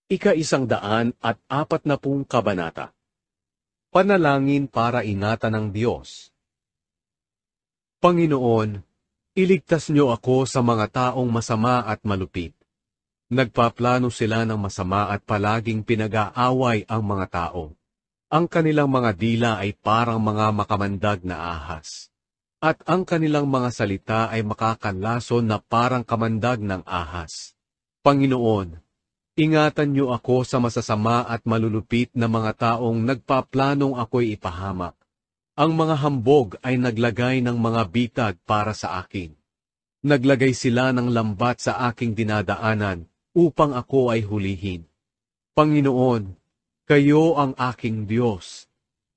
Ika-140 kabanata. Panalangin para ingatan ng Diyos. Panginoon, iligtas niyo ako sa mga taong masama at malupit. Nagpaplano sila ng masama at palaging pinag-aaway ang mga tao. Ang kanilang mga dila ay parang mga makamandag na ahas. At ang kanilang mga salita ay makakanlason na parang kamandag ng ahas. Panginoon, ingatan niyo ako sa masasama at malulupit na mga taong nagpaplanong ako'y ipahamak. Ang mga hambog ay naglagay ng mga bitag para sa akin. Naglagay sila ng lambat sa aking dinadaanan upang ako ay hulihin. Panginoon, kayo ang aking Diyos.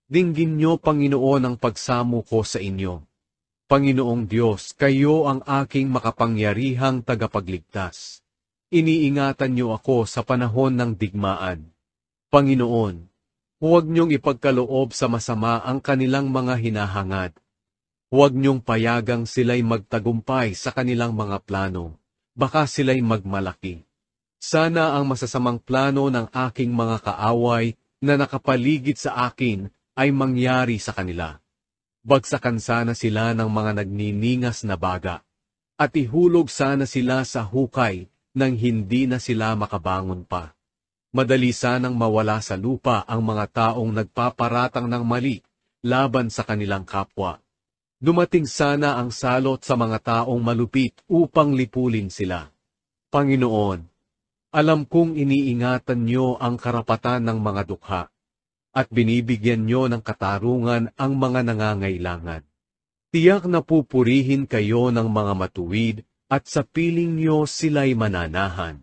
Dinggin niyo, Panginoon, ang pagsamo ko sa inyo. Panginoong Diyos, kayo ang aking makapangyarihang tagapagligtas. Iniingatan niyo ako sa panahon ng digmaan. Panginoon, huwag niyong ipagkaloob sa masama ang kanilang mga hinahangad. Huwag niyong payagang sila'y magtagumpay sa kanilang mga plano. Baka sila'y magmalaki. Sana ang masasamang plano ng aking mga kaaway na nakapaligid sa akin ay mangyari sa kanila. Bagsakan sana sila ng mga nagniningas na baga, at ihulog sana sila sa hukay nang hindi na sila makabangon pa. Madali sanang mawala sa lupa ang mga taong nagpaparatang ng mali laban sa kanilang kapwa. Dumating sana ang salot sa mga taong malupit upang lipulin sila. Panginoon, alam kong iniingatan niyo ang karapatan ng mga dukha, at binibigyan niyo ng katarungan ang mga nangangailangan. Tiyak na pupurihin kayo ng mga matuwid, at sa piling niyo sila'y mananahan.